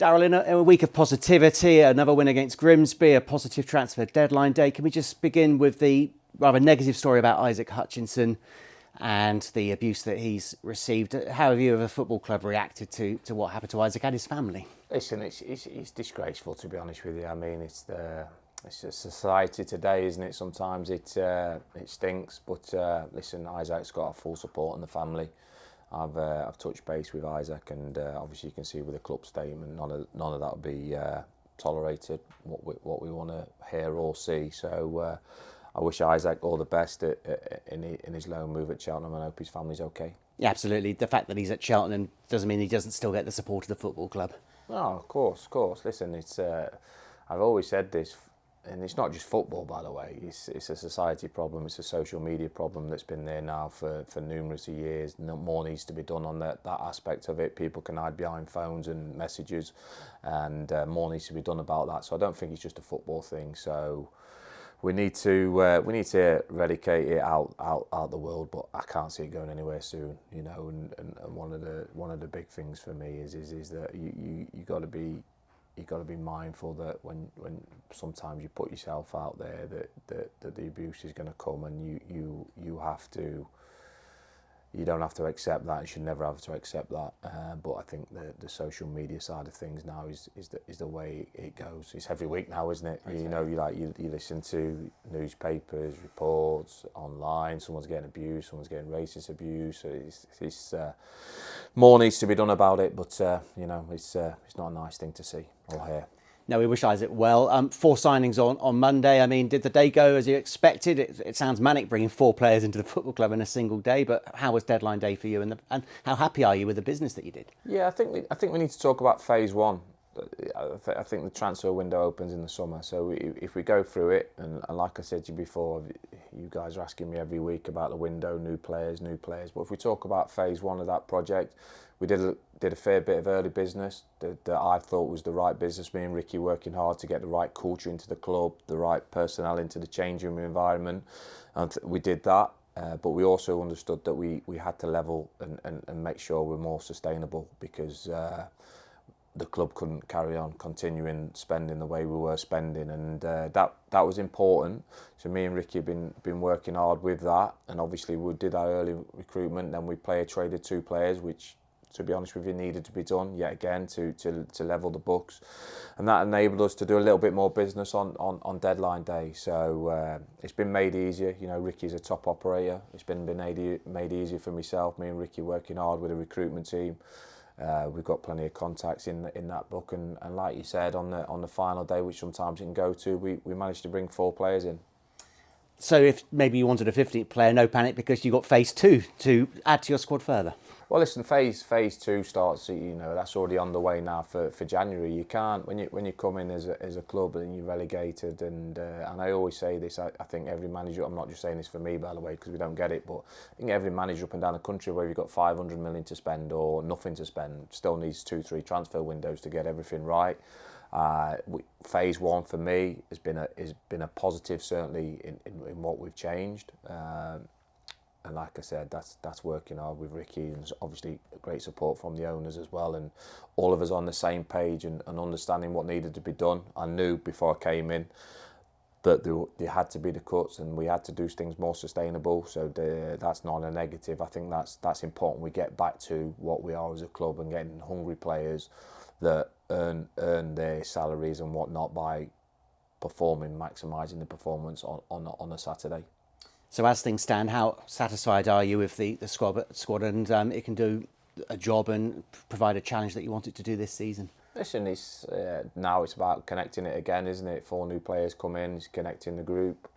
Darrell, in a week of positivity, another win against Grimsby, a positive transfer deadline day, can we just begin with the rather negative story about Isaac Hutchinson and the abuse that he's received? How have you, as a football club, reacted to what happened to Isaac and his family? Listen, it's disgraceful, to be honest with you. I mean, it's a society today, isn't it? Sometimes it stinks, but listen, Isaac's got our full support in the family. I've touched base with Isaac, and obviously you can see with the club statement, none of that will be tolerated. What we want to hear or see. So I wish Isaac all the best in his loan move at Cheltenham, and I hope his family's okay. Yeah, absolutely. The fact that he's at Cheltenham doesn't mean he doesn't still get the support of the football club. No, of course. Listen, it's I've always said this, and it's not just football, by the way. It's a society problem. It's a social media problem that's been there now for numerous years. More needs to be done on that aspect of it. People can hide behind phones and messages, and more needs to be done about that. So I don't think it's just a football thing. So we need to eradicate it out the world, but I can't see it going anywhere soon. You know, and one of the big things for me is that you got to be. You've got to be mindful that when sometimes you put yourself out there that the abuse is going to come, and you have to. You don't have to accept that. You should never have to accept that. But I think the social media side of things now is the way it goes. It's every week now, isn't it? Exactly. You know, you listen to newspapers, reports, online. Someone's getting abused. Someone's getting racist abuse. So it's more needs to be done about it. But you know, it's not a nice thing to see or hear. No, we wish Isaac well. 4 signings on Monday. I mean, did the day go as you expected? It sounds manic bringing 4 players into the football club in a single day, but how was deadline day for you, and how happy are you with the business that you did? Yeah, I think we need to talk about phase 1. I think the transfer window opens in the summer, so if we go through it, and like I said to you before, you guys are asking me every week about the window, new players, but if we talk about phase 1 of that project, we did a fair bit of early business that I thought was the right business. Me and Ricky working hard to get the right culture into the club, the right personnel into the changing room environment, and we did that. But we also understood that we had to level and make sure we're more sustainable, because the club couldn't carry on continuing spending the way we were spending, and that was important. So me and Ricky have been working hard with that, and obviously we did our early recruitment. Then we traded 2 players, which, to be honest with you, needed to be done yet again to level the books, and that enabled us to do a little bit more business on deadline day. So it's been made easier. You know, Ricky's a top operator. It's been made easier for myself. Me and Ricky working hard with the recruitment team. We've got plenty of contacts in that book, and like you said, on the final day, which sometimes you can go to, we managed to bring 4 players in. So if maybe you wanted a 15th player, no panic, because you got phase 2 to add to your squad further. Well, listen, phase 2 starts. You know, that's already on the way now for January. You can't, when you come in as a club and you're relegated, and I always say this. I think every manager. I'm not just saying this for me, by the way, because we don't get it. But I think every manager up and down the country, where you've got 500 million to spend or nothing to spend, still needs 2-3 transfer windows to get everything right. Phase 1 for me has been a positive, certainly in what we've changed. And like I said, that's working hard with Ricky, and obviously great support from the owners as well, and all of us on the same page and understanding what needed to be done. I knew before I came in that there had to be the cuts, and we had to do things more sustainable. So that's not a negative. I think that's important. We get back to what we are as a club and getting hungry players that earn their salaries and whatnot by maximising the performance on a Saturday. So as things stand, how satisfied are you with the squad, and it can do a job and provide a challenge that you want it to do this season? Listen, now it's about connecting it again, isn't it? 4 new players come in, it's connecting the group.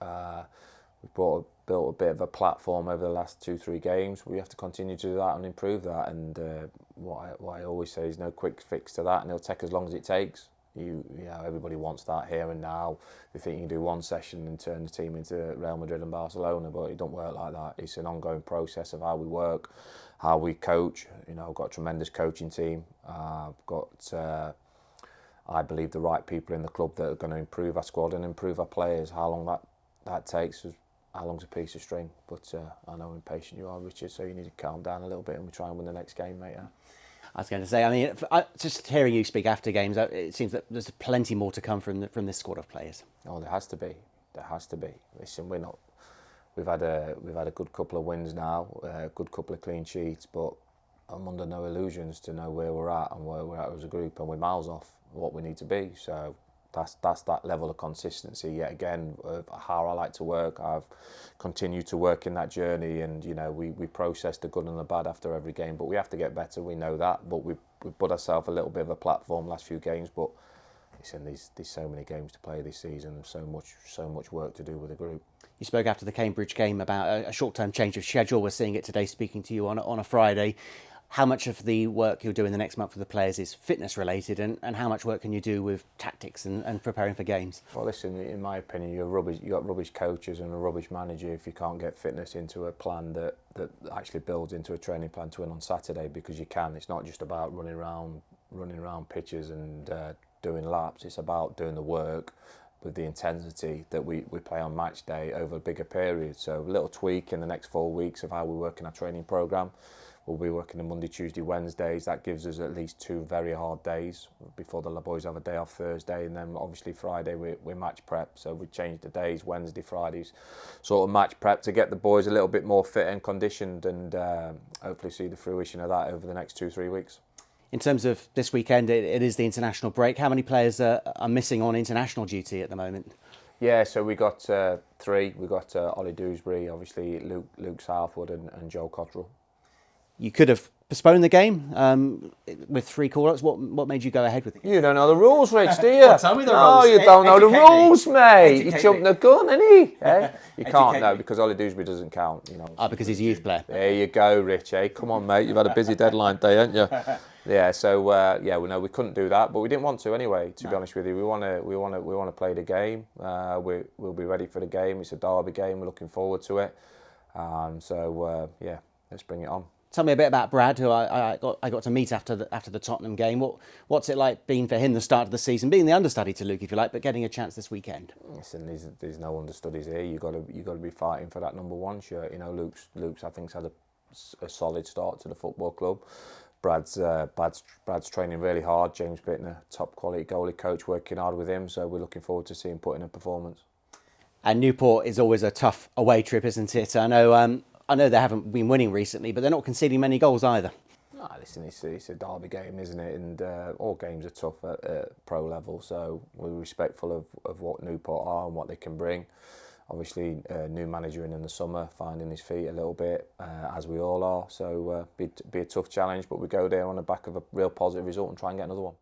We've built a bit of a platform over the last 2-3 games. We have to continue to do that and improve that. And what I always say is no quick fix to that, and it'll take as long as it takes. You know, everybody wants that here and now. They think you can do one session and turn the team into Real Madrid and Barcelona, but it don't work like that. It's an ongoing process of how we work, how we coach. You know, I've got a tremendous coaching team. I've got, I believe, the right people in the club that are going to improve our squad and improve our players. How long that takes, how long's a piece of string. But I know how impatient you are, Richard, so you need to calm down a little bit and we try and win the next game, mate. Yeah. I was going to say, I mean, just hearing you speak after games, it seems that there's plenty more to come from this squad of players. Oh, there has to be. There has to be. Listen, we've had a good couple of wins now, a good couple of clean sheets, but I'm under no illusions to know where we're at and where we're at as a group, and we're miles off what we need to be. So that's that level of consistency. Yet again, how I like to work, I've continued to work in that journey, and we process the good and the bad after every game. But we have to get better. We know that, but we've put ourselves a little bit of a platform last few games. But listen, there's so many games to play this season, and so much work to do with the group. You spoke after the Cambridge game about a short-term change of schedule. We're seeing it today, speaking to you on a Friday. How much of the work you'll do in the next month with the players is fitness related, and how much work can you do with tactics and preparing for games? Well, listen, in my opinion, you got rubbish coaches and a rubbish manager if you can't get fitness into a plan that actually builds into a training plan to win on Saturday, because you can. It's not just about running around pitches and doing laps. It's about doing the work with the intensity that we play on match day over a bigger period. So a little tweak in the next 4 weeks of how we work in our training programme. We'll be working on Monday, Tuesday, Wednesdays. That gives us at least 2 very hard days before the boys have a day off Thursday, and then obviously Friday we're match prep. So we changed the days, Wednesday, Fridays, sort of match prep to get the boys a little bit more fit and conditioned, and hopefully see the fruition of that over the next 2-3 weeks. In terms of this weekend, it is the international break. How many players are missing on international duty at the moment? Yeah, so we got 3. We got Ollie Dewsbury, obviously Luke Southwood, and Joel Cottrell. You could have postponed the game with 3 call-outs. What made you go ahead with the game? You don't know the rules, Rich, do you? Well, tell me the rules. No, you don't know the rules, mate. You Educate jumped me. the gun, innit? Eh? You can't, Educate no, me. because Ollie Dewsbury doesn't count. Because he's a youth player. There you go, Rich. Eh? Come on, mate. You've had a busy deadline day, haven't you? Yeah. So we couldn't do that, but we didn't want to anyway. To be honest with you, we want to play the game. We'll be ready for the game. It's a derby game. We're looking forward to it. Let's bring it on. Tell me a bit about Brad, who I got to meet after the Tottenham game. What's it like being for him the start of the season, being the understudy to Luke, if you like, but getting a chance this weekend? Listen, there's no understudies here. You got to be fighting for that number 1 shirt. Luke's I think's had a solid start to the football club. Brad's training really hard. James Bittner, top quality goalie coach, working hard with him. So we're looking forward to seeing him put in a performance. And Newport is always a tough away trip, isn't it? I know they haven't been winning recently, but they're not conceding many goals either. No, listen, it's a derby game, isn't it? And all games are tough at pro level, so we're respectful of what Newport are and what they can bring. Obviously, new manager in the summer, finding his feet a little bit, as we all are. So be a tough challenge, but we go there on the back of a real positive result and try and get another one.